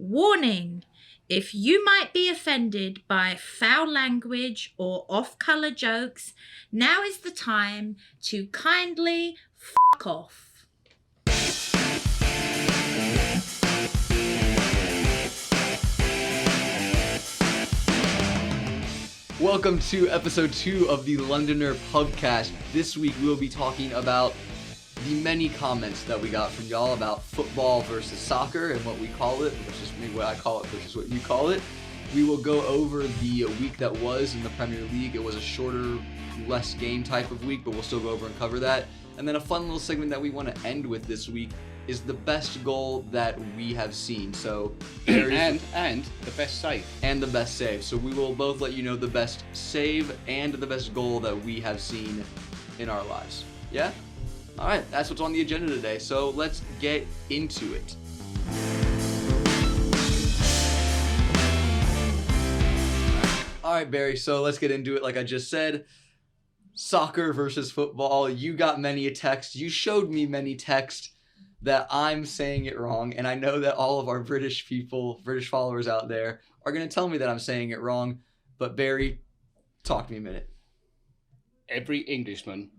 Warning! If you might be offended by foul language or off-colour jokes, now is the time to kindly fuck off. Welcome to episode 2 of the Londoner Pubcast. This week we will be talking about the many comments that we got from y'all about football versus soccer and what we call it, versus maybe what I call it versus what you call it. We will go over the week that was in the Premier League. It was a shorter, less game type of week, but we'll still go over and cover that. And then a fun little segment that we want to end with this week is the best goal that we have seen. So and the best save. And the best save. So we will both let you know the best save and the best goal that we have seen in our lives. Yeah? All right, that's what's on the agenda today. So let's get into it. All right, Barry, so let's get into it. Like I just said, soccer versus football. You got many a text. You showed me many texts that I'm saying it wrong, and I know that all of our British followers out there are going to tell me that I'm saying it wrong. But Barry, talk to me a minute. Every Englishman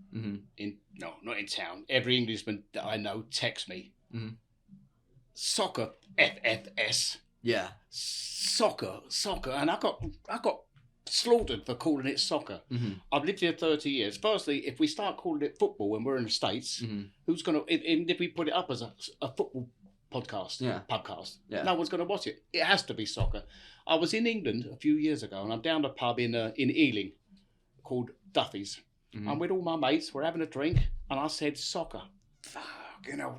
not in town, every Englishman that I know texts me. Mm-hmm. Soccer, FFS. Yeah. Soccer, and I got slaughtered for calling it soccer. Mm-hmm. I've lived here 30 years. Firstly, if we start calling it football when we're in the States, who's going to, even if we put it up as a football podcast, pubcast, no one's going to watch it. It has to be soccer. I was in England a few years ago, and I'm down a pub in Ealing called Duffy's. Mm-hmm. I'm with all my mates, we're having a drink, and I said soccer. Fuck,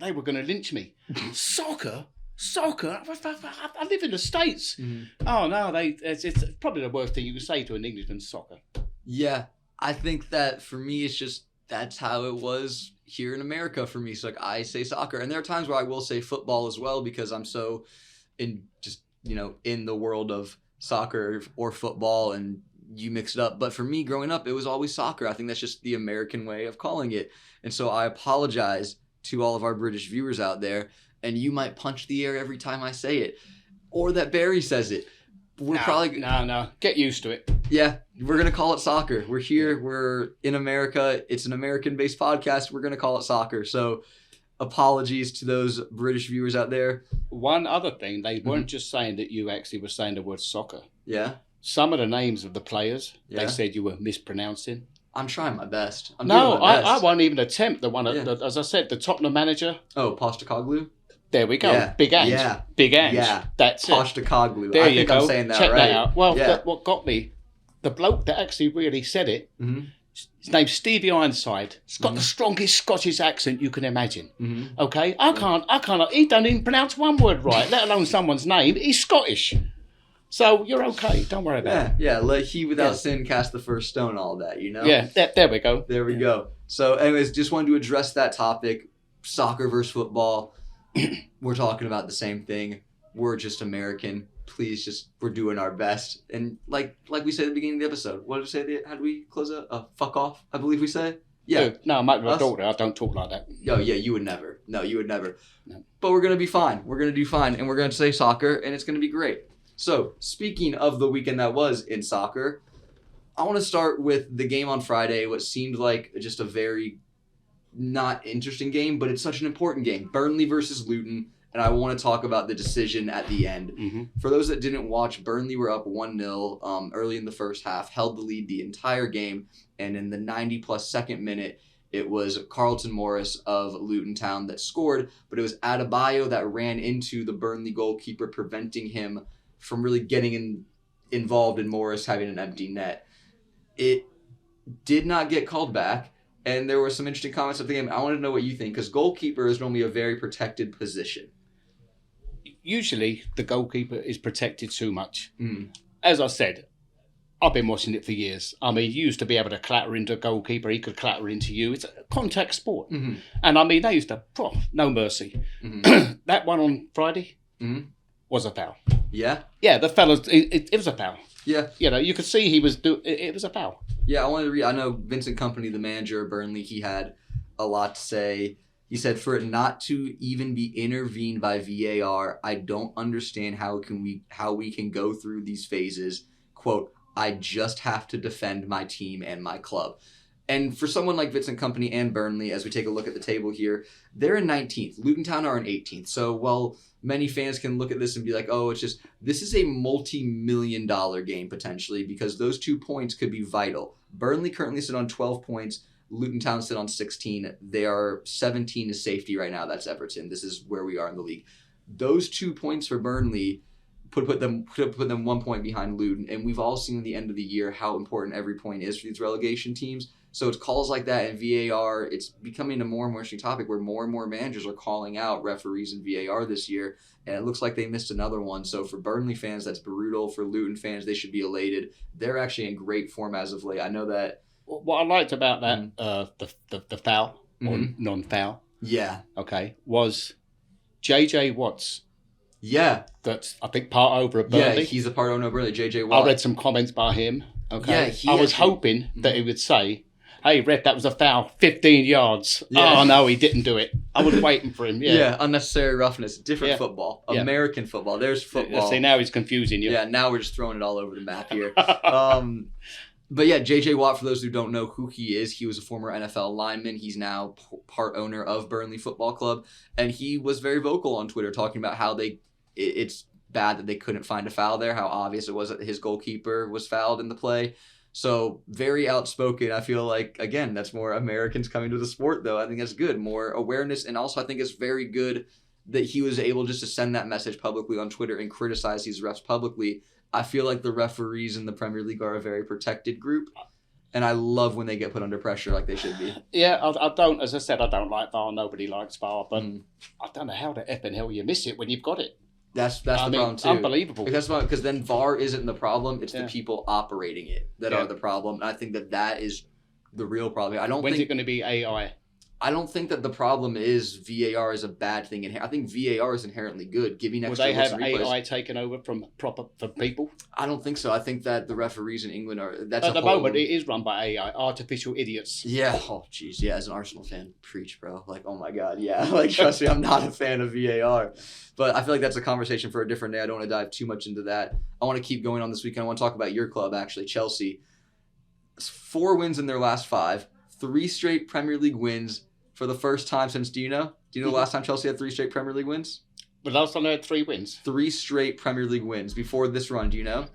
they were going to lynch me. Soccer? I live in the States. Mm-hmm. Oh no, it's probably the worst thing you can say to an Englishman, soccer. Yeah, I think that for me, it's just that's how it was here in America for me. So like I say soccer, and there are times where I will say football as well because I'm so in the world of soccer or football, and you mix it up. But for me, growing up, it was always soccer. I think that's just the American way of calling it, and so I apologize to all of our British viewers out there. And you might punch the air every time I say it. Or that Barry says it. No. Get used to it. Yeah, we're going to call it soccer. We're here. We're in America. It's an American-based podcast. We're going to call it soccer. So apologies to those British viewers out there. One other thing, they weren't just saying that you actually were saying the word soccer. Yeah. Some of the names of the players, they said you were mispronouncing. I'm trying my best. I won't even attempt the one, as I said, the Tottenham manager. Oh, Postecoglou? There we go. Yeah. Big Ange. Yeah. Big Ange. Yeah. That's it. Postecoglou. There I you think go. I'm saying that Check right. that out. Well, what got me, the bloke that actually really said it, his name's Stevie Ironside. He's got the strongest Scottish accent you can imagine. Mm-hmm. Okay? I can't, he don't even pronounce one word right, let alone someone's name. He's Scottish. So you're okay. Don't worry about it. Yeah, let he without sin cast the first stone, all that, Yeah, there we go. There we go. So anyways, just wanted to address that topic, soccer versus football. We're talking about the same thing. We're just American. Please, we're doing our best. And like we said at the beginning of the episode, what did we say? How do we close it? Fuck off, I believe we say. Yeah. No, my daughter, I don't talk like that. Oh, yeah, you would never. No, you would never. No. But we're going to be fine. We're going to do fine. And we're going to say soccer, and it's going to be great. So, speaking of the weekend that was in soccer, I want to start with the game on Friday, what seemed like just a very not interesting game, but it's such an important game. Burnley versus Luton, and I want to talk about the decision at the end. Mm-hmm. For those that didn't watch, Burnley were up 1-0 early in the first half, held the lead the entire game, and in the 90-plus second minute, it was Carlton Morris of Luton Town that scored, but it was Adebayo that ran into the Burnley goalkeeper, preventing him from really getting involved in Morris having an empty net. It did not get called back. And there were some interesting comments at the game. I want to know what you think, because goalkeeper is normally a very protected position. Usually, the goalkeeper is protected too much. Mm. As I said, I've been watching it for years. I mean, you used to be able to clatter into a goalkeeper. He could clatter into you. It's a contact sport. Mm-hmm. And I mean, they used to, no mercy. Mm-hmm. That one on Friday was a foul. Yeah? Yeah, the fellas, it was a foul. Yeah. You could see he was it was a foul. Yeah, I wanted to read. I know Vincent Kompany, the manager of Burnley, he had a lot to say. He said, for it not to even be intervened by VAR, I don't understand how we can go through these phases. Quote, I just have to defend my team and my club. And for someone like Vincent Kompany and Burnley, as we take a look at the table here, they're in 19th. Luton Town are in 18th. So while many fans can look at this and be like, oh, this is a multi-million-dollar game potentially, because those 2 points could be vital. Burnley currently sit on 12 points. Luton Town sit on 16. They are 17 to safety right now. That's Everton. This is where we are in the league. Those 2 points for Burnley put them 1 point behind Luton. And we've all seen at the end of the year how important every point is for these relegation teams. So it's calls like that and VAR. It's becoming a more and more interesting topic where more and more managers are calling out referees and VAR this year. And it looks like they missed another one. So for Burnley fans, that's brutal. For Luton fans, they should be elated. They're actually in great form as of late. I know that. What I liked about that, the foul or non-foul, okay, was JJ Watts. Yeah. That's, I think, part owner of Burnley. Yeah, he's a part owner of Burnley, JJ Watt. I read some comments by him. Okay. Yeah, I was hoping that he would say, hey, ref, that was a foul, 15 yards. Yeah. Oh, no, he didn't do it. I was waiting for him. Yeah, unnecessary roughness. Different football. American football. There's football. See, now he's confusing you. Yeah, now we're just throwing it all over the map here. But yeah, JJ Watt, for those who don't know who he is, he was a former NFL lineman. He's now part owner of Burnley Football Club. And he was very vocal on Twitter talking about how it's bad that they couldn't find a foul there, how obvious it was that his goalkeeper was fouled in the play. So very outspoken. I feel like, again, that's more Americans coming to the sport, though. I think that's good. More awareness. And also I think it's very good that he was able just to send that message publicly on Twitter and criticize these refs publicly. I feel like the referees in the Premier League are a very protected group. And I love when they get put under pressure like they should be. Yeah, I don't, as I said, I don't like VAR. Nobody likes VAR. But I don't know how the effing hell you miss it when you've got it. That's the problem too. Unbelievable. Because then VAR isn't the problem; it's the people operating it that are the problem. And I think that is the real problem. When's it going to be AI? I don't think that the problem is VAR is a bad thing. I think VAR is inherently good. Giving extra Will they have AI taken over from people? I don't think so. I think that the referees in England are. That's at the moment it is run by AI, artificial idiots. Yeah. Oh, jeez. Yeah. As an Arsenal fan, preach, bro. Like, oh my God. Yeah. Like, trust me, I'm not a fan of VAR, but I feel like that's a conversation for a different day. I don't want to dive too much into that. I want to keep going on this weekend. I want to talk about your club, actually, Chelsea. 4 wins in their last 5, 3 straight Premier League wins. For the first time since, do you know the last time Chelsea had 3 straight Premier League wins? The last time they had 3 wins? 3 straight Premier League wins before this run. Do you know?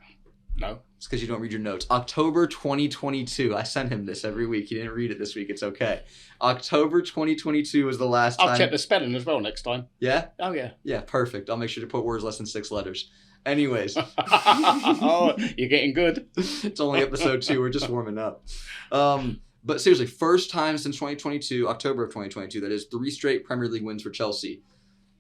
No. It's because you don't read your notes. October 2022. I send him this every week. He didn't read it this week. It's okay. October 2022 was the last time. I'll check the spelling as well next time. Yeah? Oh, yeah. Yeah, perfect. I'll make sure to put words less than 6 letters. Anyways. Oh, you're getting good. It's only episode 2. We're just warming up. But seriously, first time since 2022, October of 2022, that is 3 straight Premier League wins for Chelsea.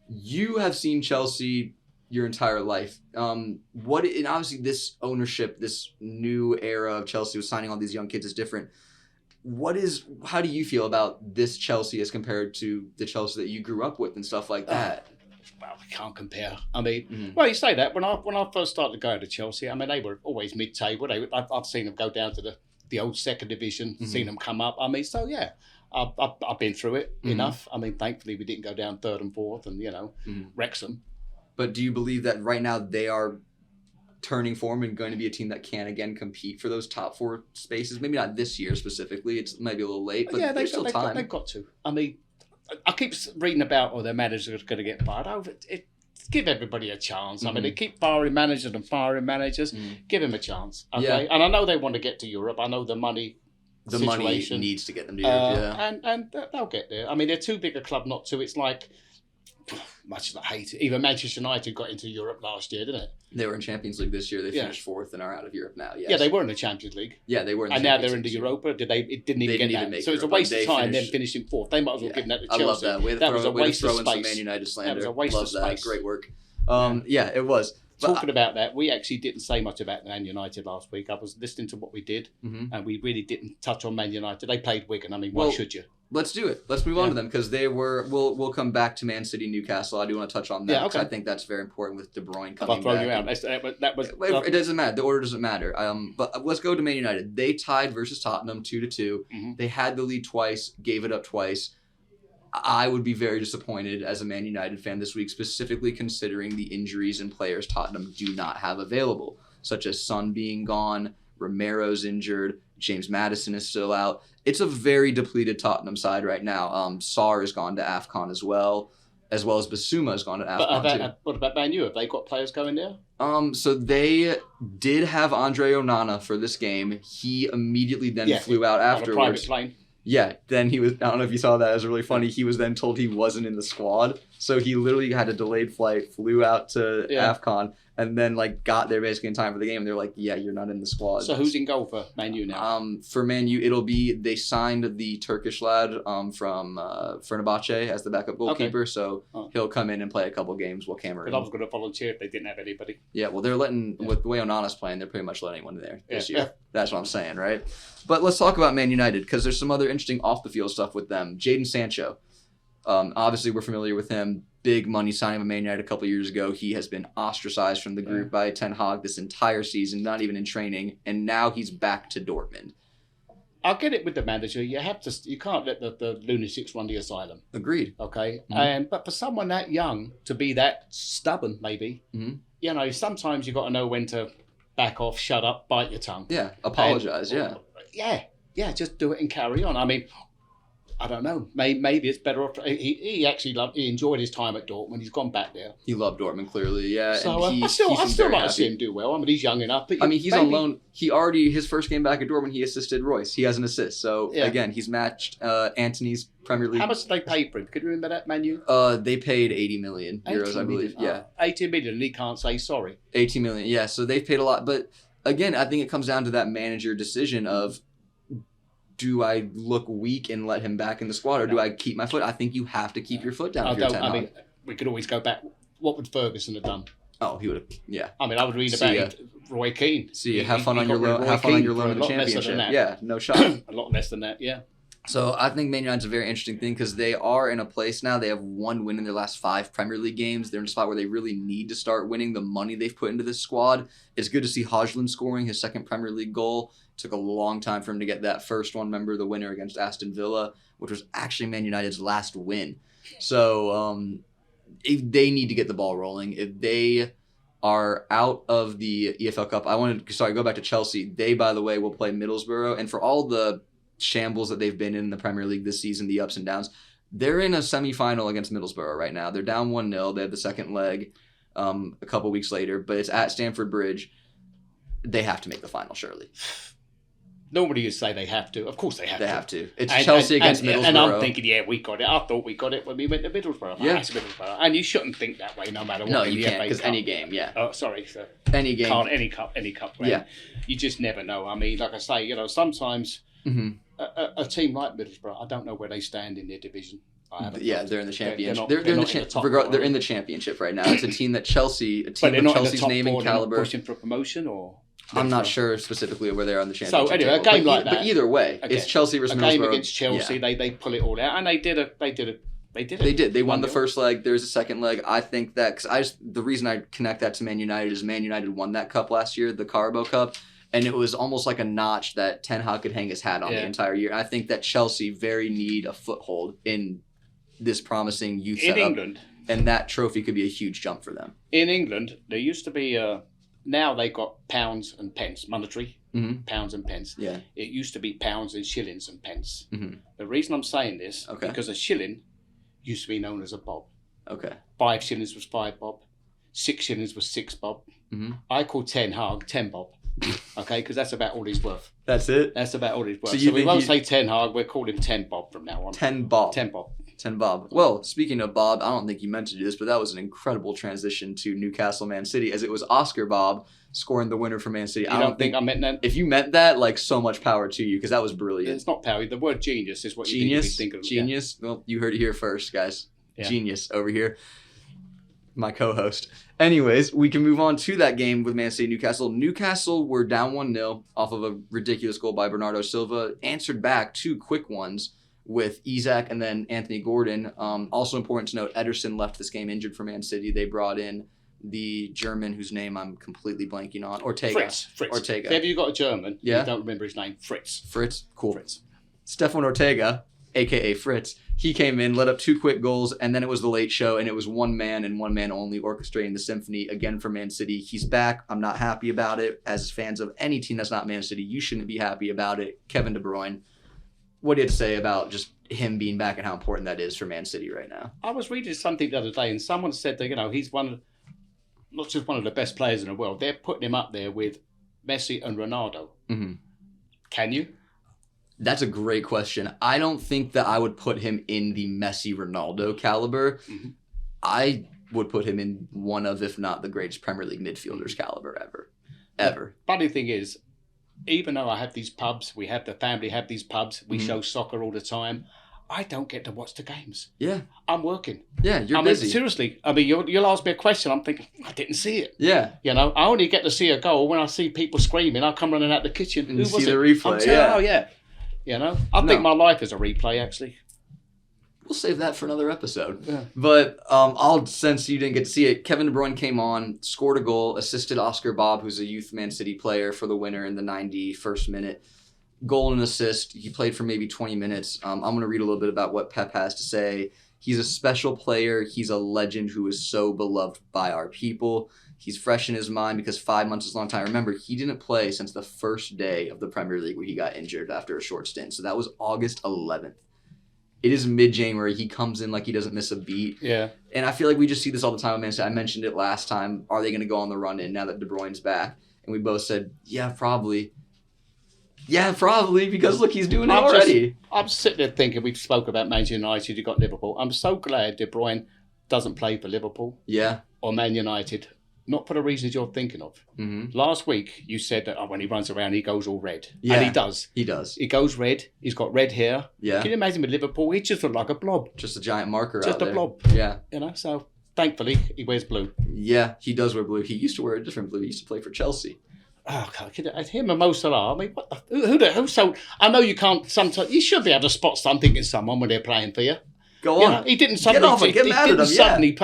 You have seen Chelsea your entire life. And obviously this ownership, this new era of Chelsea with signing all these young kids is different. How do you feel about this Chelsea as compared to the Chelsea that you grew up with and stuff like that? Well, we can't compare. I mean, well, you say that. When I first started going to Chelsea, I mean, they were always mid-table. I've seen them go down to the old second division, seen them come up. I mean, so yeah, I've been through it enough. I mean, thankfully we didn't go down 3rd and 4th and, Wrexham. But do you believe that right now they are turning form and going to be a team that can again compete for those top 4 spaces? Maybe not this year specifically. It's maybe a little late, but yeah, there's still time. They've got to. I mean, I keep reading about their managers are going to get fired. Give everybody a chance. I mean, they keep firing managers. Give him a chance. Okay. Yeah. And I know they want to get to Europe. I know the money situation needs to get them to Europe. And they'll get there. I mean, they're too big a club not to. It's like, much as I hate it, even Manchester United got into Europe last year, didn't it? They were in Champions League this year. They finished 4th and are out of Europe now. Yes. Yeah, they were in the Champions League. Yeah, they were in the and now they're in the Europa. It didn't even get that. So it's a waste of time them finishing 4th. They might as well give that to Chelsea. I love that. That was a waste of space. Some Man United slander. That was a waste of space. Great work. Yeah, it was. Talking about that, we actually didn't say much about Man United last week. I was listening to what we did, and we really didn't touch on Man United. They played Wigan. I mean, why should you? Let's do it. Let's move on to them because they were. We'll come back to Man City, Newcastle. I do want to touch on that because I think that's very important with De Bruyne coming back. You out. It doesn't matter. The order doesn't matter. But let's go to Man United. They tied versus Tottenham 2-2. They had the lead twice, gave it up twice. I would be very disappointed as a Man United fan this week, specifically considering the injuries and players Tottenham do not have available, such as Son being gone, Romero's injured, James Maddison is still out. It's a very depleted Tottenham side right now. Sarr has gone to AFCON as well as Basuma has gone to AFCON too. What about Man U? Have they got players going there? So they did have Andre Onana for this game. He immediately then flew out afterwards. On a private plane. Yeah, then he was, I don't know if you saw that, it was really funny. He was then told he wasn't in the squad. So he literally had a delayed flight, flew out to AFCON, and then got there basically in time for the game. And they're like, yeah, you're not in the squad. So who's in goal for Man U now? For Man U, it'll be, they signed the Turkish lad from Fenerbahce as the backup goalkeeper. So he'll come in and play a couple games while Cameroon. But I was going to volunteer if they didn't have anybody. Yeah, well, they're letting, with the way Onana's playing, they're pretty much letting anyone in there this year. That's what I'm saying, right? But let's talk about Man United, because there's some other interesting off-the-field stuff with them. Jadon Sancho. Obviously, we're familiar with him. Big money signing of Man United a couple years ago. He has been ostracized from the group by Ten Hag this entire season, not even in training, and now he's back to Dortmund. I'll get it with the manager. You can't let the lunatics run the asylum. Agreed. Okay, but for someone that young to be that stubborn, maybe, sometimes you got to know when to back off, shut up, bite your tongue. Yeah, apologize. Yeah, just do it and carry on. I mean, I don't know. Maybe it's better off. He enjoyed his time at Dortmund. He's gone back there. He loved Dortmund, clearly. Yeah. So I still like to see him do well. I mean, he's young enough. But he's on loan. He already, his first game back at Dortmund, he assisted Royce. He has an assist. So again, he's matched Antony's Premier League. How much did they pay for him? Could you remember that, Man U? They paid 80 million euros, I believe. Yeah. 80 million, and he can't say sorry. 80 million. Yeah. So they've paid a lot, but again, I think it comes down to that manager decision of, do I look weak and let him back in the squad, or do I keep my foot? I think you have to keep your foot down. I mean, we could always go back. What would Ferguson have done? Oh, he would have. Yeah. I mean, I would read about Roy Keane. See, have fun on your loan. Have fun on your loan in the championship. Yeah, no shot. A lot less than that. Yeah. So I think Man United's a very interesting thing because they are in a place now. They have one win in their last 5 Premier League games. They're in a spot where they really need to start winning. The money they've put into this squad. It's good to see Højlund scoring his 2nd Premier League goal. Took a long time for him to get that first one. Remember the winner against Aston Villa, which was actually Man United's last win. So if they need to get the ball rolling. If they are out of the EFL Cup, go back to Chelsea. They, by the way, will play Middlesbrough. And for all the shambles that they've been in the Premier League this season, the ups and downs, they're in a semi-final against Middlesbrough right now. They're down 1-0. They have the second leg a couple weeks later, but it's at Stamford Bridge. They have to make the final, surely. Nobody would say they have to. Of course they have to. They have to. It's Chelsea against Middlesbrough. And I'm thinking, we got it. I thought we got it when we went to Middlesbrough. Yeah. Middlesbrough. And you shouldn't think that way no matter what. No, you can't, because any game, Oh, sorry. So any game. Any cup. Right? Yeah. You just never know. I mean, like I say, sometimes a team like Middlesbrough, I don't know where they stand in their division. They're in the championship. They're in the championship right now. It's a team with Chelsea's name and caliber. Pushing for promotion, or I'm not sure specifically where they are in the championship. So anyway, a game like that. But either way, it's Chelsea versus Middlesbrough. A game against Chelsea, they pull it all out, and they did it. They did. They won the first leg. There's a second leg. I think that the reason I connect that to Man United is Man United won that cup last year, the Carabao Cup. And it was almost like a notch that Ten Hag could hang his hat on the entire year. And I think that Chelsea very need a foothold in this promising youth setup. In England. And that trophy could be a huge jump for them. In England, there used to be, now they've got pounds and pence, monetary, pounds and pence. Yeah. It used to be pounds and shillings and pence. Mm-hmm. The reason I'm saying this, because a shilling used to be known as a bob. Okay. 5 shillings was 5 bob. 6 shillings was 6 bob. Mm-hmm. I call Ten Hag 10 bob. Okay, because that's about all he's worth. That's it? That's about all he's worth. So we won't say Ten Hag, we'll call him 10 bob from now on. 10 bob. 10 bob. 10 bob. Well, speaking of Bob, I don't think you meant to do this, but that was an incredible transition to Newcastle Man City, as it was Oscar Bob scoring the winner for Man City. I don't think I meant that. If you meant that, so much power to you, because that was brilliant. It's not power. The word genius is what you think of. Genius? Yeah. Well, you heard it here first, guys. Yeah. Genius over here. My co-host. Anyways, we can move on to that game with Man City Newcastle. Newcastle were down 1-0 off of a ridiculous goal by Bernardo Silva. Answered back 2 quick ones with Isak and then Anthony Gordon. Also important to note, Ederson left this game injured for Man City. They brought in the German whose name I'm completely blanking on. Ortega. Fritz. Ortega. Have you got a German? Yeah. You don't remember his name. Fritz. Cool. Fritz. Stefan Ortega. a.k.a. Fritz, he came in, let up 2 quick goals, and then it was the late show, and it was one man and one man only orchestrating the symphony again for Man City. He's back. I'm not happy about it. As fans of any team that's not Man City, you shouldn't be happy about it. Kevin De Bruyne, what do you have to say about just him being back and how important that is for Man City right now? I was reading something the other day, and someone said that, he's not just one of the best players in the world. They're putting him up there with Messi and Ronaldo. Mm-hmm. Can you? That's a great question. I don't think that I would put him in the Messi-Ronaldo caliber. Mm-hmm. I would put him in one of, if not the greatest Premier League midfielders caliber ever. Ever. Funny thing is, even though I have these pubs, the family have these pubs, we show soccer all the time, I don't get to watch the games. Yeah. I'm working. Yeah, you're busy. Seriously. You'll ask me a question, I'm thinking, I didn't see it. Yeah. I only get to see a goal when I see people screaming. I come running out the kitchen. And you see the replay, Oh, yeah. I think my life is a replay, actually. We'll save that for another episode. Yeah. But since you didn't get to see it, Kevin De Bruyne came on, scored a goal, assisted Oscar Bob, who's a youth Man City player, for the winner in the 91st minute. Goal and assist. He played for maybe 20 minutes. I'm going to read a little bit about what Pep has to say. He's a special player. He's a legend who is so beloved by our people. He's fresh in his mind because 5 months is a long time. Remember, he didn't play since the first day of the Premier League where he got injured after a short stint. So that was August 11th. It is mid-January. He comes in like he doesn't miss a beat. Yeah. And I feel like we just see this all the time with Man City. I mentioned it last time. Are they going to go on the run in now that De Bruyne's back? And we both said, yeah, probably. Yeah, probably, because look, he's doing it already. I'm sitting there thinking, we spoke about Manchester United, you got Liverpool. I'm so glad De Bruyne doesn't play for Liverpool. Yeah. Or Man United. Not for the reasons you're thinking of. Mm-hmm. Last week, you said that when he runs around, he goes all red. Yeah, and he does. He does. He goes red. He's got red hair. Yeah. Can you imagine with Liverpool? He just looked like a blob. Just a giant marker just out there. Just a blob. Yeah. So thankfully, he wears blue. Yeah, he does wear blue. He used to wear a different blue. He used to play for Chelsea. Oh, God. Him and Mo Salah. I mean, what the, who so? I know you can't sometimes. You should be able to spot something in someone when they're playing for you. Go on. He didn't suddenly. Get off and get mad at him. Suddenly,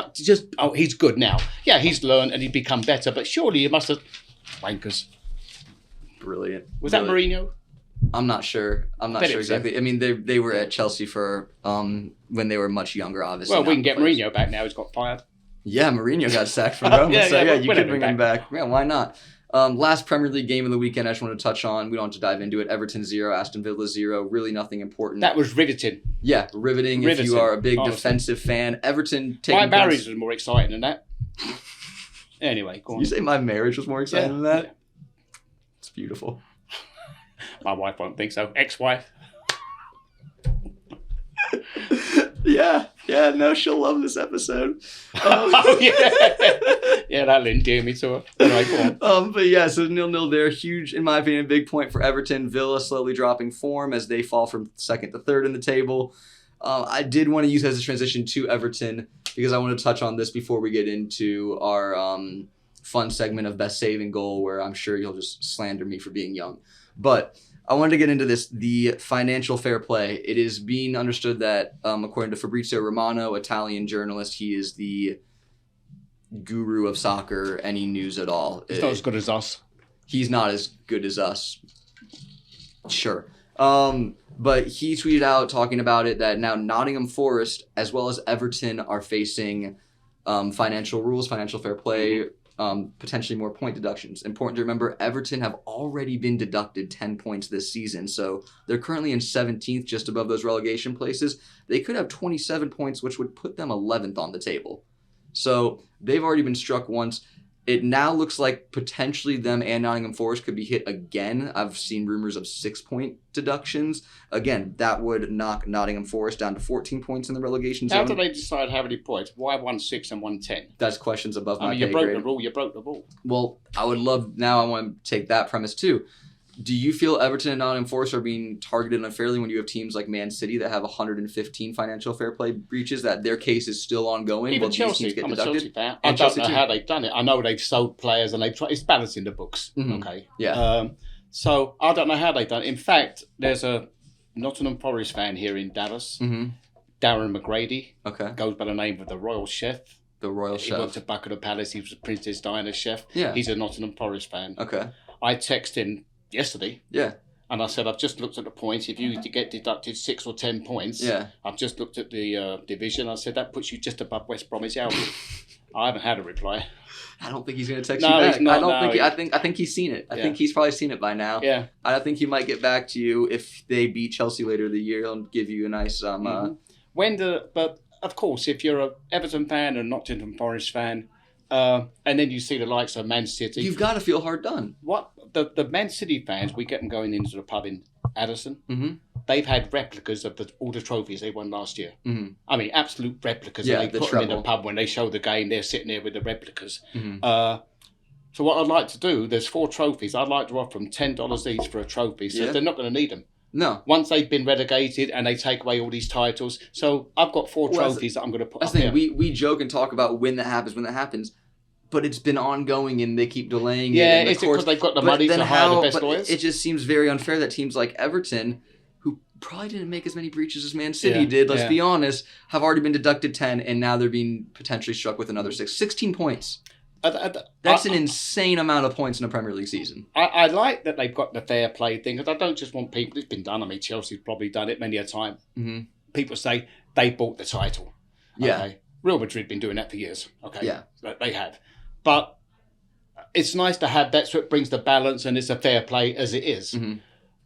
he's good now. Yeah, he's learned and he's become better. But surely he must have wankers. Brilliant. Was that Mourinho? I'm not sure. I'm not sure exactly. I mean, they were at Chelsea for when they were much younger, obviously. Well, we can get Mourinho back now. He's got fired. Yeah, Mourinho got sacked from Roma. You could bring him back. Yeah, why not? Last Premier League game of the weekend I just want to touch on. We don't have to dive into it. Everton 0, Aston Villa 0. Really nothing important. That was riveting. Yeah, riveting. If you are a big defensive fan. Everton taking my marriage was more exciting than that. Anyway, go on. You say my marriage was more exciting than that? Yeah. It's beautiful. My wife won't think so. Ex-wife. Yeah, no, she'll love this episode. Yeah, that'll endear me to her. Anyway, go on. But yeah, so 0-0 there. Huge, in my opinion, big point for Everton. Villa slowly dropping form as they fall from second to third in the table. I did want to use as a transition to Everton because I want to touch on this before we get into our fun segment of best saving goal, where I'm sure you'll just slander me for being young. But I wanted to get into this, the financial fair play. It is being understood that, according to Fabrizio Romano, Italian journalist, he is the guru of soccer, any news at all. He's not as good as us. He's not as good as us. Sure. But he tweeted out talking about it that now Nottingham Forest as well as Everton are facing financial rules, financial fair play, potentially more point deductions. Important to remember, Everton have already been deducted 10 points this season, so they're currently in 17th, just above those relegation places. They could have 27 points, which would put them 11th on the table. So they've already been struck once. It now looks like potentially them and Nottingham Forest could be hit again. I've seen rumors of 6-point deductions. Again, that would knock Nottingham Forest down to 14 points in the relegation zone. How do they decide how many points? Why 1-6 and 1-10? That's questions above my pay you broke grade. the rule, you broke the rule. Well, I want to take that premise too. Do you feel Everton and Nottingham Forest are being targeted unfairly when you have teams like Man City that have 115 financial fair play breaches, that their case is still ongoing? Even Chelsea, I'm a Chelsea fan. I don't know how they've done it. I know they've sold players and it's balancing the books. Mm-hmm. Okay. Yeah. So I don't know how they've done it. In fact, there's a Nottingham Forest fan here in Dallas, Darren McGrady. Okay. Goes by the name of the Royal Chef. The Royal Chef. He worked at Buckingham Palace. He was a Princess Diana chef. Yeah. He's a Nottingham Forest fan. Okay. I texted him yesterday. Yeah. And I said, I've just looked at the points. If you get deducted 6 or 10 points, I've just looked at the division. I said, that puts you just above West Bromwich Albion. I haven't had a reply. I don't think he's going to text you back. He's not, I think he's seen it. I think he's probably seen it by now. Yeah. I think he might get back to you if they beat Chelsea later in the year. He'll give you a nice... But, of course, if you're an Everton fan and Nottingham Forest fan, and then you see the likes of Man City... You've got to feel hard done. What the Man City fans, we get them going into the pub in Addison. Mm-hmm. They've had replicas of all the trophies they won last year. Mm-hmm. I mean, absolute replicas. Yeah, and they put them in the pub when they show the game. They're sitting there with the replicas. Mm-hmm. So what I'd like to do, there's 4 trophies. I'd like to offer them $10 each for a trophy. So they're not going to need them. No. Once they've been relegated and they take away all these titles. So I've got 4 trophies that I'm going to put up there. We joke and talk about when that happens. But it's been ongoing and they keep delaying it. Yeah, it's because they've got the money to hire the best lawyers? It just seems very unfair that teams like Everton, who probably didn't make as many breaches as Man City did, let's be honest, have already been deducted 10 and now they're being potentially struck with another 6. 16 points. That's an insane amount of points in a Premier League season. I like that they've got the fair play thing because I don't just want people, it's been done. I mean, Chelsea's probably done it many a time. Mm-hmm. People say they bought the title. Yeah. Okay. Real Madrid been doing that for years. Okay. Yeah. They have. But it's nice to have that so it brings the balance and it's a fair play as it is. Mm-hmm.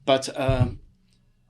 But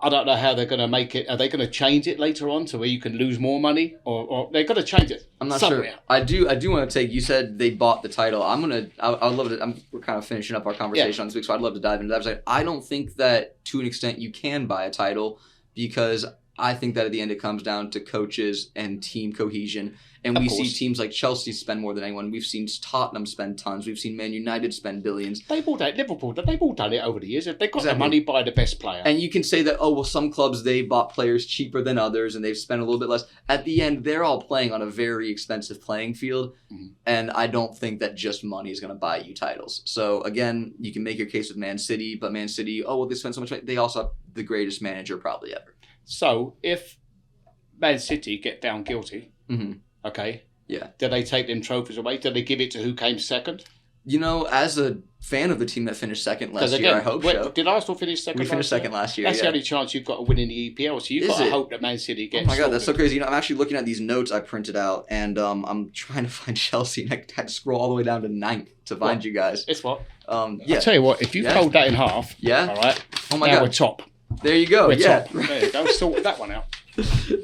I don't know how they're going to make it. Are they going to change it later on to where you can lose more money? Or they're going to change it I'm not somewhere. sure. I do want to take, you said they bought the title. I would love to, we're kind of finishing up our conversation on this week, so I'd love to dive into that. I don't think that to an extent you can buy a title because I think that at the end it comes down to coaches and team cohesion. And we see teams like Chelsea spend more than anyone. We've seen Tottenham spend tons. We've seen Man United spend billions. They've all done it. Liverpool, they've all done it over the years. If they've got the money, buy the best player. And you can say that, some clubs, they bought players cheaper than others and they've spent a little bit less. At the end, they're all playing on a very expensive playing field. Mm-hmm. And I don't think that just money is going to buy you titles. So, again, you can make your case with Man City, but Man City, they spend so much money. They also have the greatest manager probably ever. So, if Man City get found guilty, okay, yeah, did they take them trophies away? Did they give it to who came second? As a fan of the team that finished second last year, I hope so. Did Arsenal finish second? We finished second last year. That's the only chance you've got to win in the EPL. So you've got to hope that Man City gets. Oh my God, that's so crazy! I'm actually looking at these notes I printed out, and I'm trying to find Chelsea, and I had to scroll all the way down to 9th to find you guys. It's what? I'll tell you what. If you fold that in half, all right. Oh my God, we're top. There you go. We're top. There you go. Sort that one out.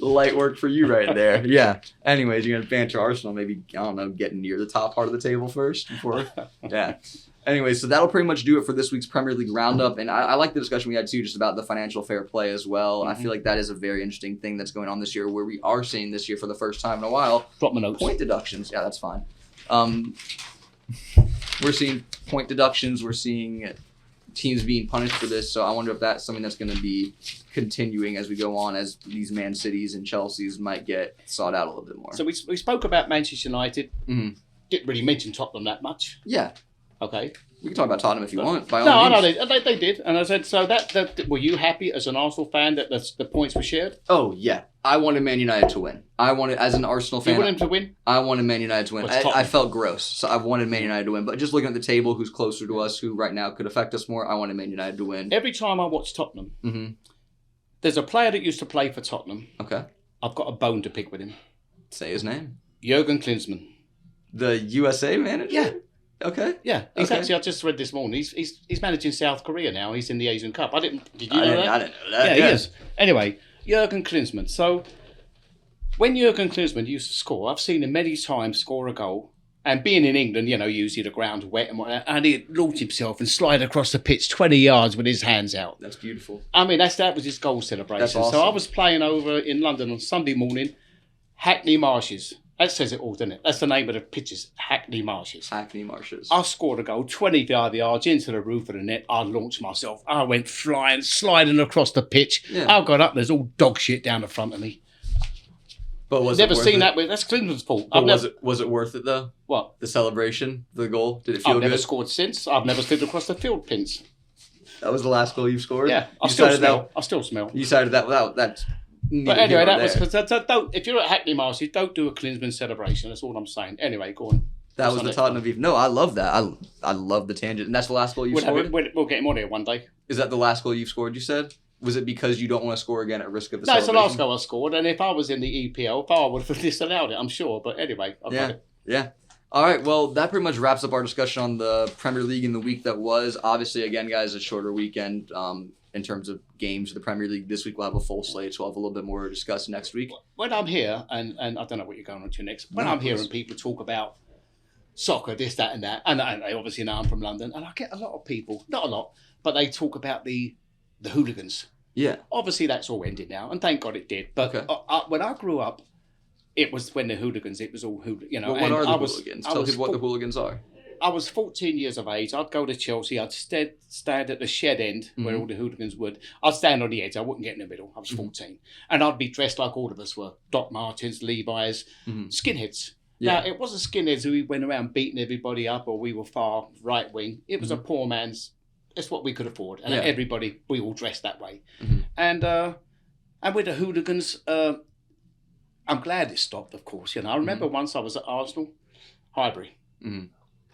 Light work for you right there. Yeah. Anyways, you're going to banter Arsenal, maybe, I don't know, getting near the top part of the table first before. Yeah. Anyway, so that'll pretty much do it for this week's Premier League roundup. And I like the discussion we had, too, just about the financial fair play as well. Mm-hmm. I feel like that is a very interesting thing that's going on this year, where we are seeing this year for the first time in a while. Drop my notes. Point deductions. Yeah, that's fine. We're seeing point deductions. We're seeing teams being punished for this. So I wonder if that's something that's going to be continuing as we go on, as these Man Cities and Chelseas might get sought out a little bit more. So we spoke about Manchester United. Mm-hmm. Didn't really mention Tottenham that much. Yeah. Okay. We can talk about Tottenham if you want. By all means. I know they did, and I said so. That were you happy as an Arsenal fan that the points were shared? Oh yeah, I wanted Man United to win. I wanted, as an Arsenal fan, you wanted them to win. I wanted Man United to win. I felt gross, so I wanted Man United to win. But just looking at the table, who's closer to us, who right now could affect us more, I wanted Man United to win. Every time I watch Tottenham, there's a player that used to play for Tottenham. Okay, I've got a bone to pick with him. Say his name. Jurgen Klinsmann. The USA manager? Yeah. Okay. Yeah. He's actually, I just read this morning, he's managing South Korea now. He's in the Asian Cup. Did you know that? I didn't know that. Yeah, he is. Anyway, Jurgen Klinsmann. So, when Jurgen Klinsmann used to score, I've seen him many times score a goal. And being in England, usually the ground's wet and whatnot, and he'd launch himself and slide across the pitch 20 yards with his hands out. That's beautiful. I mean, that was his goal celebration. That's awesome. So I was playing over in London on Sunday morning, Hackney Marshes. That says it all, doesn't it? That's the name of the pitches, Hackney Marshes. Hackney Marshes. I scored a goal, 25 yards into the roof of the net. I launched myself. I went flying, sliding across the pitch. Yeah. I got up, there's all dog shit down the front of me. But was never it worth seen it? That. That's Clinton's fault. Was it worth it though? What? The celebration, the goal? Did it feel good? I've never scored since. I've never slid across the field pins. That was the last goal you scored? Yeah, I still smell. You decided that that's. But anyway, that was because don't. If you're at Hackney Marshes, don't do a Klinsmann celebration. That's all I'm saying. Anyway, go on. That was the Tottenham beef. No, I love that. I love the tangent, and that's the last goal you scored. We'll get him on here one day. Is that the last goal you've scored, you said? Was it because you don't want to score again at risk of the No, it's the celebration? last goal I scored, and if I was in the EPL, I would have disallowed it, I'm sure. But anyway, I've got it. Yeah. All right, well, that pretty much wraps up our discussion on the Premier League in the week that was. Obviously, again, guys, a shorter weekend in terms of games. The Premier League this week will have a full slate, so we'll have a little bit more to discuss next week. When I'm here, and I don't know what you're going on to next, when I'm here and people talk about soccer, this, that, and that, and they obviously know I'm from London, and I get a lot of people, not a lot, but they talk about the hooligans. Yeah. Obviously, that's all ended now, and thank God it did. But when I grew up, it was when the hooligans, it was all hooligans. Well, what are the hooligans? Tell people what the hooligans are. I was 14 years of age. I'd go to Chelsea. I'd stand at the shed end where all the hooligans would. I'd stand on the edge. I wouldn't get in the middle. I was 14. And I'd be dressed like all of us were. Doc Martens, Levi's, skinheads. Yeah. Now, it wasn't skinheads who went around beating everybody up or we were far right wing. It was a poor man's. It's what we could afford. And everybody, we all dressed that way. And with the hooligans, I'm glad it stopped, of course. I remember once I was at Arsenal, Highbury.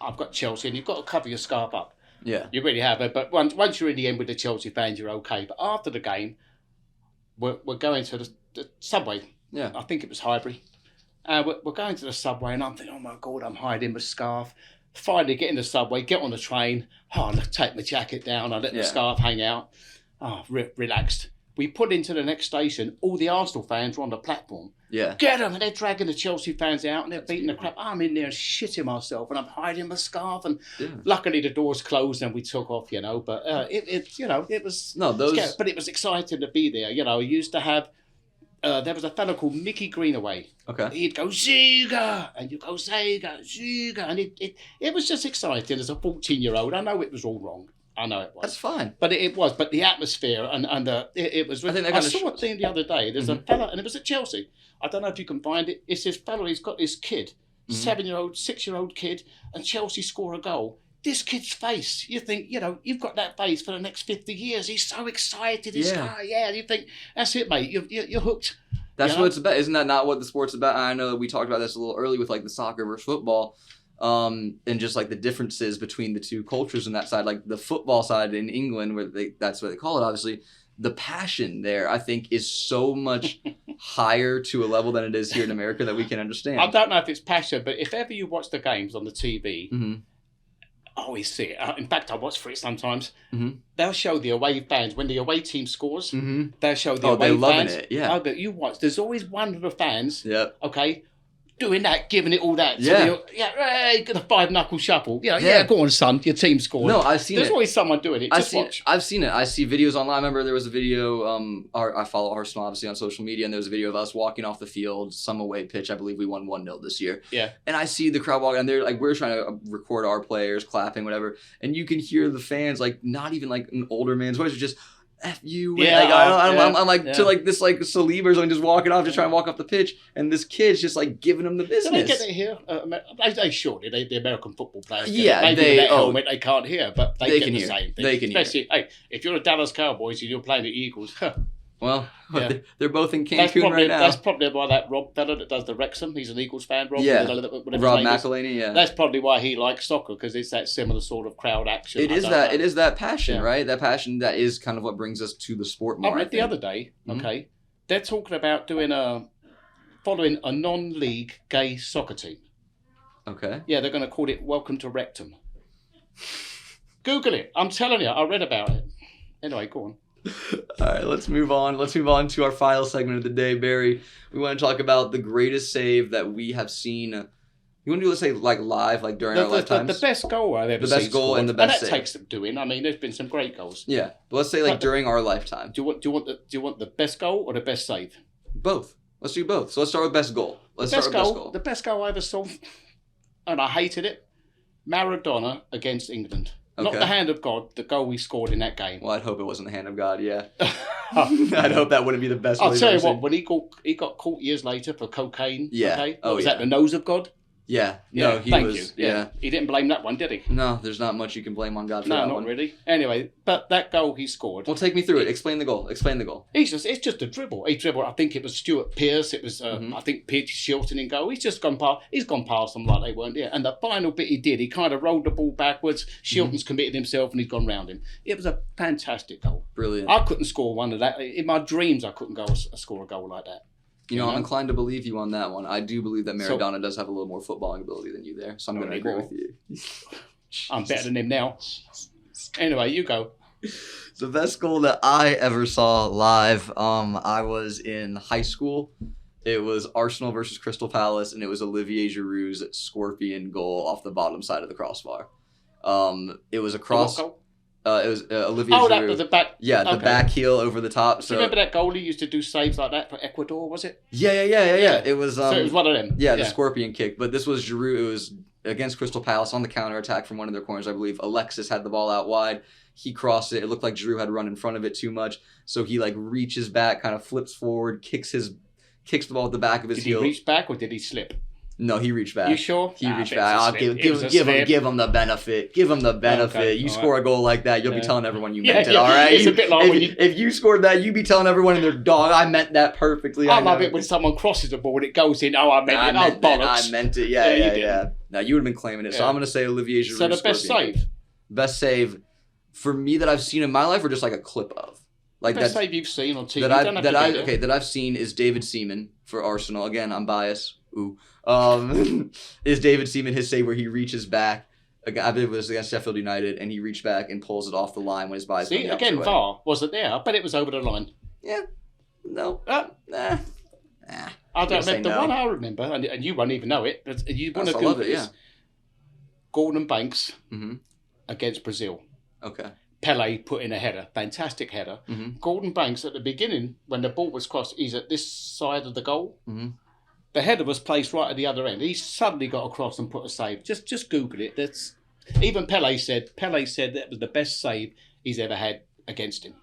I've got Chelsea, and you've got to cover your scarf up. Yeah. You really have it. But once you're in the end with the Chelsea fans, you're okay. But after the game, we're going to the subway. Yeah. I think it was Highbury. We're going to the subway, and I'm thinking, oh my God, I'm hiding my scarf. Finally get in the subway, get on the train. I take my jacket down. I let the scarf hang out. Relaxed. We put into the next station. All the Arsenal fans were on the platform. Yeah. Get them. And they're dragging the Chelsea fans out and they're beating the crap. I'm in there and shitting myself and I'm hiding my scarf. And luckily the doors closed and we took off, But it was scary. But it was exciting to be there. I used to have, there was a fellow called Mickey Greenaway. Okay. He'd go, Ziga! And you go, Ziga, Ziga. And it was just exciting as a 14-year-old. I know it was all wrong. I know it was. That's fine. But it was. But the atmosphere and it was. I saw a thing the other day. There's a fella, and it was at Chelsea. I don't know if you can find it. It's this fella. He's got this kid, 7-year-old, 6-year-old kid, and Chelsea score a goal. This kid's face, you think, you've got that face for the next 50 years. He's so excited. He's you think, that's it, mate. You're hooked. That's what it's about. Isn't that not what the sport's about? I know that we talked about this a little early with like the soccer versus football. And just like the differences between the two cultures on that side, like the football side in England, where that's what they call it, obviously, the passion there, I think, is so much higher to a level than it is here in America that we can understand. I don't know if it's passion, but if ever you watch the games on the TV, I always see it. In fact, I watch for it sometimes. They'll show the away fans. When the away team scores, they'll show the away fans. Oh, they're loving it, yeah. Oh, but you watch. There's always one of the fans, okay, doing that, giving it all that. So hey, get a 5-knuckle shuffle. Go on, son, your team scored. No, I've seen There's it. always someone doing it. Just watch. I've seen it. I see videos online. I remember there was a video, I follow Arsenal obviously on social media, and there was a video of us walking off the field, some away pitch. I believe we won 1-0 this year. Yeah. And I see the crowd walking, and they're like, we're trying to record our players, clapping, whatever. And you can hear the fans, like, not even like an older man's voice, just, F you. Yeah, I'm like to like this like Salib or something, just walking off, just trying to walk off the pitch, and this kid's just like giving him the business. Do they get it here? They surely the American football players. Yeah, maybe they can't hear, but they get can the hear. same thing. They can Especially, hear. Hey, if you're a Dallas Cowboys and you're playing the Eagles, well, they're both in Cancun right now. That's probably why that Rob fella that does the Wrexham, he's an Eagles fan, Rob. Yeah, Rob McElhenney. Yeah, that's probably why he likes soccer, because it's that similar sort of crowd action. It is that passion, right? That passion that is kind of what brings us to the sport more. I read the other day. Okay, they're talking about following a non-league gay soccer team. Okay. Yeah, they're going to call it Welcome to Rectum. Google it. I'm telling you, I read about it. Anyway, go on. All right, let's move on. Let's move on to our final segment of the day, Barry. We want to talk about the greatest save that we have seen. You want to do, let's say, like live, like during our lifetimes? The best goal I've ever seen. The best goal and the best save. And that takes some doing. I mean, there's been some great goals. Yeah, but let's say like during our lifetime. Do you want the best goal or the best save? Both. Let's do both. So let's start with best goal. The best goal I ever saw, and I hated it, Maradona against England. Okay. Not the hand of God, the goal we scored in that game. Well, I'd hope it wasn't the hand of God, yeah. I'd hope that wouldn't be the best. I'll tell you what, when he got caught years later for cocaine, yeah. okay? Was that the nose of God? Yeah. Yeah, No, he thank was. you. Yeah. He didn't blame that one, did he? No, there's not much you can blame on God for No, that not one. really. Anyway, but that goal he scored. Well, take me through it. Explain the goal. It's just a dribble. He dribbled. I think it was Stuart Pearce. It was I think Peter Shilton in goal. He's gone past them like they weren't there. And the final bit he did, he kind of rolled the ball backwards. Shilton's committed himself and he's gone round him. It was a fantastic goal. Brilliant. I couldn't score one of that in my dreams. I couldn't score a goal like that. You know, I'm inclined to believe you on that one. I do believe that Maradona does have a little more footballing ability than you there, so I'm going to agree with you. I'm better than him now. Anyway, you go. The best goal that I ever saw live, I was in high school. It was Arsenal versus Crystal Palace, and it was Olivier Giroud's scorpion goal off the bottom side of the crossbar. It was a cross. It was Olivier Giroud. That was the back. Yeah, the back heel over the top. So do you remember that goalie used to do saves like that for Ecuador? Was it? Yeah. It was. So it was one of them. Yeah, the scorpion kick. But this was Giroud. It was against Crystal Palace on the counter attack from one of their corners, I believe. Alexis had the ball out wide. He crossed it. It looked like Giroud had run in front of it too much. So he reaches back, kind of flips forward, kicks the ball at the back of his heel. Did he reach back or did he slip? No, he reached back. You sure? He reached back. I'll give him the benefit. Give him the benefit. Okay, you score a goal like that, you'll be telling everyone you meant it. All right. It's a bit like if you scored that, you'd be telling everyone in their dog, I meant that perfectly. I love it when someone crosses the ball and it goes in. Oh, I meant it. Bollocks. I meant it. Yeah. Now you would have been claiming it. So I'm gonna say Olivier Giroud. So the best save. Best save for me that I've seen in my life, or just like a clip of. Best save you've seen on TV that I've seen is David Seaman for Arsenal. Again, I'm biased. Is David Seaman his save where he reaches back? I believe it was against Sheffield United, and he reached back and pulls it off the line when his body's going the opposite way. VAR wasn't there. I bet it was over the line. Yeah. No. I don't remember. The one I remember, and you won't even know it, but you want to Google this. Gordon Banks against Brazil. Okay. Pele put in a header, fantastic header. Gordon Banks at the beginning, when the ball was crossed, he's at this side of the goal. The header was placed right at the other end. He suddenly got across and put a save. Just Google it. Even Pele said that was the best save he's ever had against him.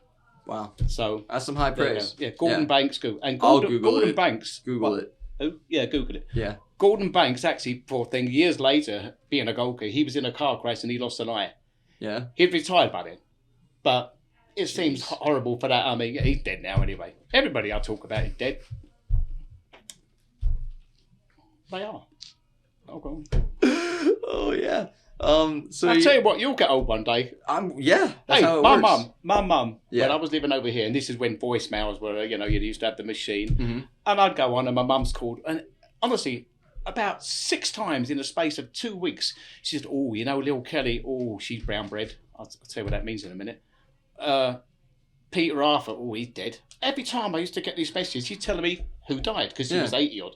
Wow. So that's some high praise. Yeah, Gordon Banks. I'll Google it. Banks. Google it. Oh, yeah, Google it. Yeah. Gordon Banks, actually, poor thing, years later, being a goalkeeper, he was in a car crash and he lost an eye. Yeah. He'd retired by then. But it seems horrible for that. I mean, he's dead now anyway. Everybody I talk about is dead. They are. Oh, go on. Oh, yeah. So I'll tell you what, you'll get old one day. That's how it works. My mum, when I was living over here, and this is when voicemails were, you used to have the machine, and I'd go on and my mum's called, and honestly, about 6 times in the space of 2 weeks, she said, little Kelly, she's brown bread. I'll tell you what that means in a minute. Peter Arthur, he's dead. Every time I used to get these messages, she'd tell me who died, because he was 80 odd.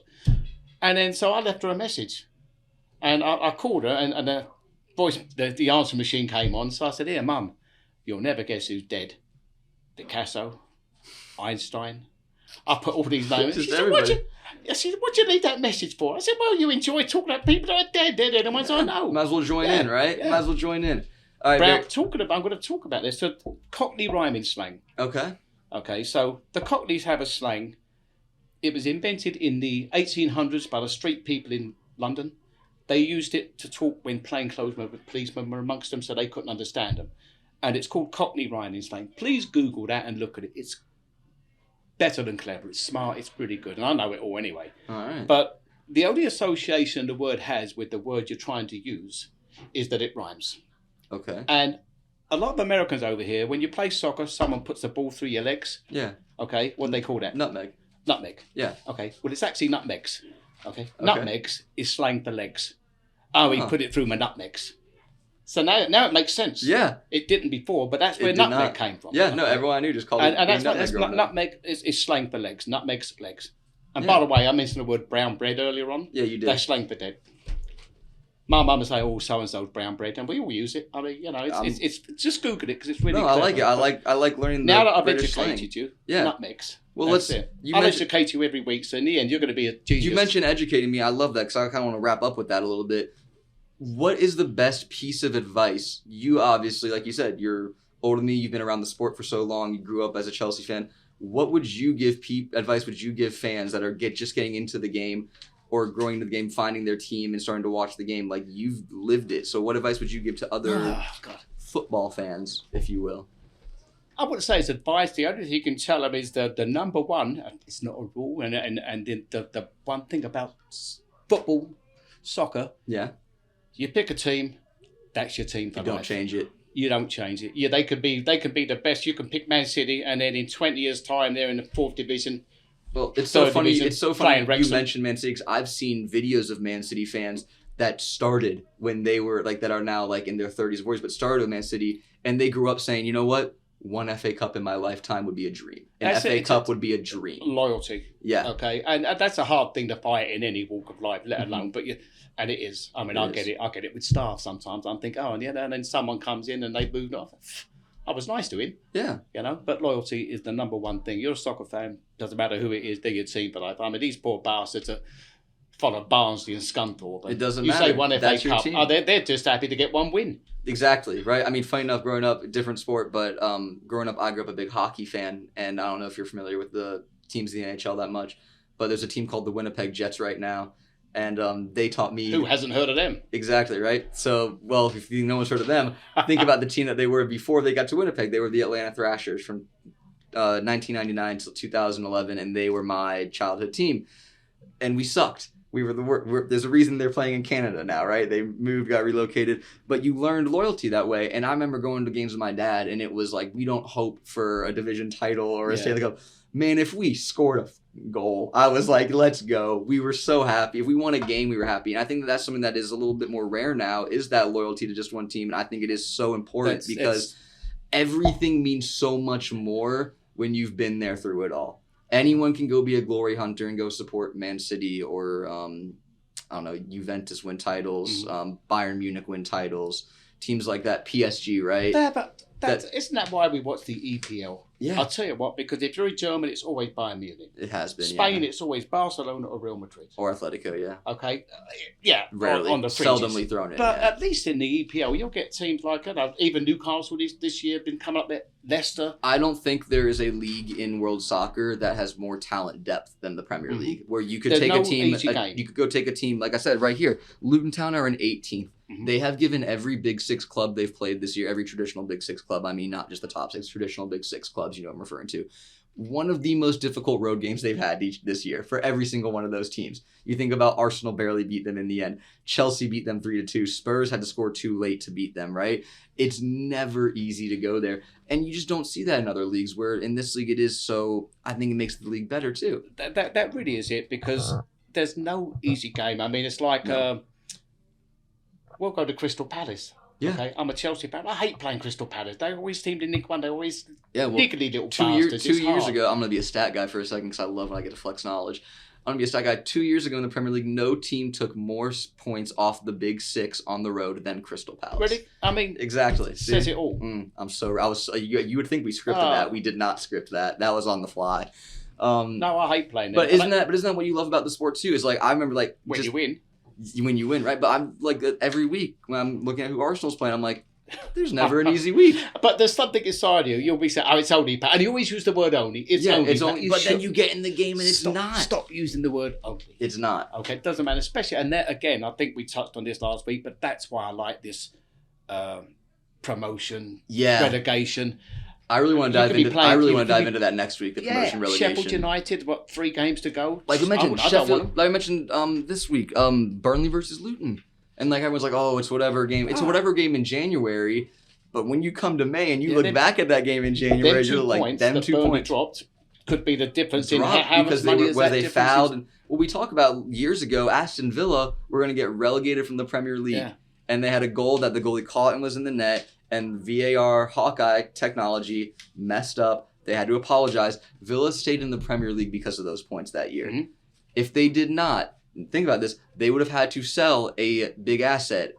And then, so I left her a message. And I called her, and the answer machine came on. So I said, here, Mum, you'll never guess who's dead. Picasso, Einstein. I put all these names. She said, what do you need that message for? I said, well, you enjoy talking about people that are dead, and ones I know. Might as well join in, right? Yeah. Might as well join in. All right, I'm going to talk about this. So, Cockney Rhyming slang. Okay, so the Cockneys have a slang. It was invented in the 1800s by the street people in London. They used it to talk when plainclothesmen with policemen were amongst them, so they couldn't understand them. And it's called Cockney Rhyming slang. Please Google that and look at it. It's better than clever. It's smart. It's pretty good. And I know it all anyway. All right. But the only association the word has with the word you're trying to use is that it rhymes. Okay. And a lot of Americans over here, when you play soccer, someone puts the ball through your legs. Yeah. Okay. What do they call that? Nutmeg. Yeah. Okay. Well, it's actually nutmegs. Okay. Nutmegs is slang for legs. He put it through my nutmegs. So now it makes sense. Yeah. It didn't before, but that's where nutmeg came from. Yeah. Okay. No, everyone I knew just called it. And that's nutmeg is slang for legs. Nutmegs legs. And by the way, I mentioned the word brown bread earlier on. Yeah, you did. That's slang for dead. My mum would say, so and so's brown bread, and we all use it. I mean, it's just Google it because it's really. No, I like it. I like learning. Now that I've British educated you, nutmegs. Well, I'll educate you every week, so in the end, you're going to be a genius. You mentioned educating me. I love that because I kind of want to wrap up with that a little bit. What is the best piece of advice? You obviously, like you said, you're older than me. You've been around the sport for so long. You grew up as a Chelsea fan. What would you give advice? Would you give fans that are just getting into the game? or growing into the game, finding their team and starting to watch the game. Like, you've lived it. So what advice would you give to other football fans, if you will? I wouldn't say it's advice. The only thing you can tell them is the number one, it's not a rule, and the one thing about football, soccer, you pick a team, that's your team for life. You don't change it. You don't change it. Yeah, they could be the best. You can pick Man City, and then in 20 years' time, they're in the 4th division. Well, it's so funny. It's so funny you mentioned Man City, because I've seen videos of Man City fans that started when they were like, that are now like in their 30s, 40s, but started with Man City, and they grew up saying, you know what? One FA Cup in my lifetime would be a dream. An FA Cup would be a dream. Loyalty. Yeah. Okay, and that's a hard thing to fight in any walk of life, let alone. But and it is. I mean, I get it with staff sometimes. I'm thinking, oh, yeah, and then someone comes in and they've moved off. I was nice to him. Yeah. You know, but loyalty is the number one thing. You're a soccer fan, doesn't matter who it is, they're your team for life. I mean, these poor bastards are follow Barnsley and Scunthorpe. It doesn't matter. You say one FA Cup, they're just happy to get one win. Exactly, right? I mean, funny enough, growing up, different sport, but growing up, I grew up a big hockey fan, and I don't know if you're familiar with the teams in the NHL that much, but there's a team called the Winnipeg Jets right now, and they taught me... Who hasn't heard of them? Exactly, right? So, well, if no one's heard of them, think about the team that they were before they got to Winnipeg. They were the Atlanta Thrashers from 1999 till 2011, and they were my childhood team, and we sucked. We were the worst. There's a reason they're playing in Canada now, right? They moved, got relocated, but you learned loyalty that way. And I remember going to games with my dad, and it was like, we don't hope for a division title or a Stanley Cup. Man, if we scored a goal, I was like, let's go. We were so happy. If we won a game, we were happy. And I think that's something that is a little bit more rare now, is that loyalty to just one team. And I think it is so important because everything means so much more when you've been there through it all. Anyone can go be a glory hunter and go support Man City or, I don't know, Juventus win titles, Bayern Munich win titles, teams like that, PSG, right? Isn't that why we watch the EPL? Yeah. I'll tell you what, because if you're in Germany, it's always Bayern Munich. It has been, Spain, it's always Barcelona or Real Madrid. Or Atletico, yeah. Okay. Rarely. On the fringes. Seldomly thrown in. But at least in the EPL, you'll get teams like even Newcastle this year have been coming up there. Leicester. I don't think there is a league in world soccer that has more talent depth than the Premier League, where you could take a team. You could go take a team, like I said, right here. Luton Town are in 18th. They have given every Big Six club they've played this year, every traditional Big Six club, I mean, not just the top 6, traditional Big Six clubs, you know what I'm referring to, one of the most difficult road games they've had this year for every single one of those teams. You think about Arsenal barely beat them in the end. Chelsea beat them 3-2. Spurs had to score too late to beat them, right? It's never easy to go there. And you just don't see that in other leagues, where in this league it is. So I think it makes the league better too. That really is it, because there's no easy game. I mean, it's like... we'll go to Crystal Palace. Yeah. Okay, I'm a Chelsea fan. I hate playing Crystal Palace. They always seem to nick one. They always niggly little bastards. 2 years ago, I'm going to be a stat guy for a second because I love when I get to flex knowledge. I'm going to be a stat guy. 2 years ago in the Premier League, no team took more points off the Big Six on the road than Crystal Palace. Really? I mean, exactly. Says it all. You would think we scripted that. We did not script that. That was on the fly. No, I hate playing that. But isn't that what you love about the sport too? Is like, I remember like when you win. When you win, right? But I'm like, every week when I'm looking at who Arsenal's playing, I'm like, there's never an easy week. But there's something inside you. You'll be saying, oh, it's only. And you always use the word only. It's only. But then you get in the game and it's not. Stop using the word only. It's not. Okay, it doesn't matter. Especially, and that, again, I think we touched on this last week, but that's why I like this promotion, relegation. I really want to dive into that next week. The promotion relegation. Sheffield United, 3 games to go? Like we mentioned, Sheffield. Like I mentioned this week, Burnley versus Luton, and like everyone's like, oh, it's whatever game. It's a whatever game in January, but when you come to May and you look back at that game in January, you're like, them 2 points dropped could be the difference in how because much money they fouled. And we talked about years ago, Aston Villa were going to get relegated from the Premier League, and they had a goal that the goalie caught and was in the net. And VAR, Hawkeye technology messed up. They had to apologize. Villa stayed in the Premier League because of those points that year. Mm-hmm. If they did not, think about this, they would have had to sell a big asset,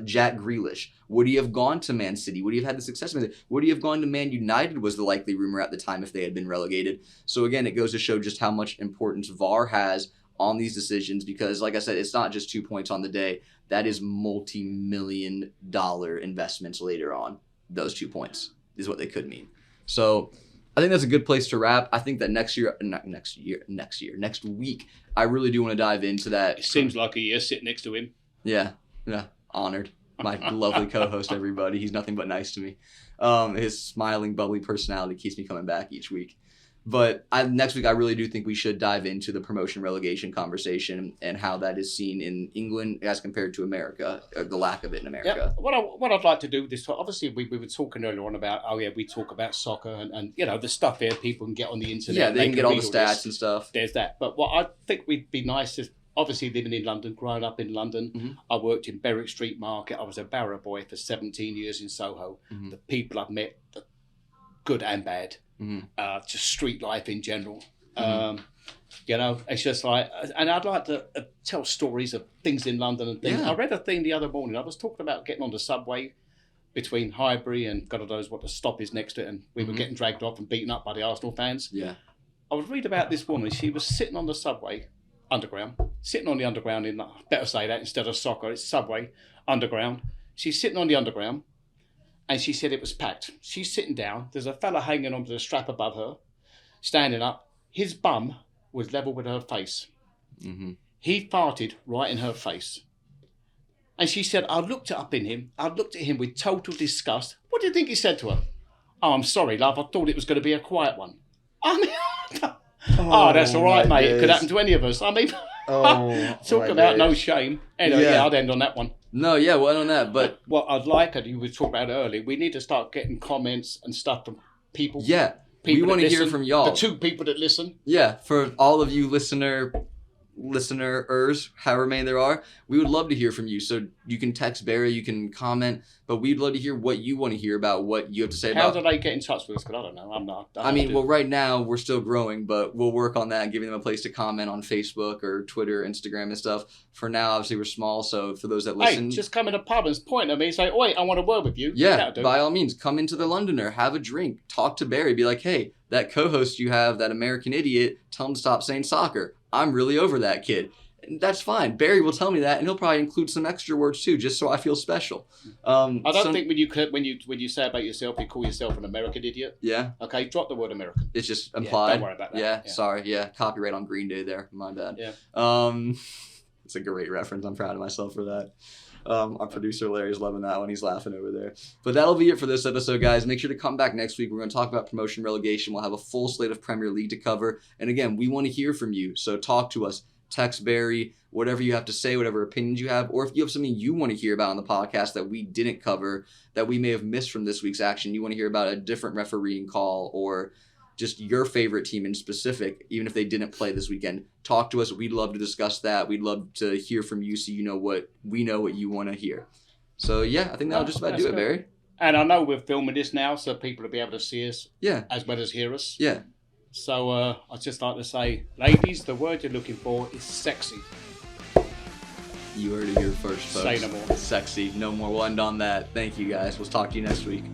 Jack Grealish. Would he have gone to Man City? Would he have had the success? Would he have gone to Man United was the likely rumor at the time if they had been relegated. So again, it goes to show just how much importance VAR has on these decisions because, like I said, it's not just 2 points on the day. That is multi-million-dollar investments later on. Those 2 points is what they could mean. So I think that's a good place to wrap. I think that next week, I really do want to dive into that. It seems like a year sitting next to him. Yeah, honored. My lovely co-host, everybody. He's nothing but nice to me. His smiling, bubbly personality keeps me coming back each week. But next week, I really do think we should dive into the promotion relegation conversation and how that is seen in England as compared to America, or the lack of it in America. Yeah. What I'd like to do this, obviously, we were talking earlier on about, we talk about soccer and the stuff there people can get on the internet. Yeah, they can get all the stats and stuff. There's that. But what I think would be nice is, obviously living in London, growing up in London, I worked in Berwick Street Market. I was a barrow boy for 17 years in Soho. The people I've met, good and bad. Just street life in general. It's just like, and I'd like to tell stories of things in London and things. I read a thing the other morning. I was talking about getting on the subway between Highbury and God knows what the stop is next to it, and we were getting dragged off and beaten up by the Arsenal fans. Yeah, I was reading about this woman. She was sitting on the subway underground, better say that instead of soccer. It's subway underground. She's sitting on the underground. And she said it was packed. She's sitting down. There's a fella hanging onto the strap above her, standing up. His bum was level with her face. He farted right in her face. And she said, I looked at him with total disgust. What do you think he said to her? Oh, I'm sorry, love. I thought it was going to be a quiet one. I mean, that's all right, mate. It could happen to any of us. I mean, talk about no shame. Anyway, I'd end on that one. No, yeah, well, on that, but what I'd like, and you were talking about earlier, we need to start getting comments and stuff from people. Yeah, we want to hear from y'all. The 2 people that listen. Yeah, for all of you listeners, however many there are, we would love to hear from you. So you can text Barry, you can comment, but we'd love to hear what you want to hear about what you have to say How about. do they get in touch with us? Because I don't know. I'm not. Well, right now we're still growing, but we'll work on that and giving them a place to comment on Facebook or Twitter, Instagram and stuff. For now, obviously, we're small, so for those that listen... Hey, just come in a pub and point at me and say, oi, I want a word with you. Yeah, by all means, come into the Londoner, have a drink, talk to Barry, be like, hey, that co-host you have, that American idiot, tell him to stop saying soccer. I'm really over that kid. And that's fine. Barry will tell me that, and he'll probably include some extra words too, just so I feel special. I don't think when you say about yourself, you call yourself an American idiot. Yeah. Okay, drop the word American. It's just implied. Don't worry about that. Yeah, sorry. Yeah, copyright on Green Day there. My bad. Yeah. It's a great reference. I'm proud of myself for that. Our producer Larry's loving that one. He's laughing over there. But that'll be it for this episode, guys. Make sure to come back next week. We're going to talk about promotion relegation. We'll have a full slate of Premier League to cover. And again, we want to hear from you. So talk to us. Text Barry, whatever you have to say, whatever opinions you have, or if you have something you want to hear about on the podcast that we didn't cover, that we may have missed from this week's action, you want to hear about a different refereeing call or just your favorite team in specific, even if they didn't play this weekend, talk to us. We'd love to discuss that. We'd love to hear from you so you know what we know what you want to hear. So, yeah, I think that'll just about do it, Barry. And I know we're filming this now, so people will be able to see us as well as hear us. Yeah. So I'd just like to say, ladies, the word you're looking for is sexy. You heard it here first, folks. Say no more. Sexy. No more. We'll end on that. Thank you, guys. We'll talk to you next week.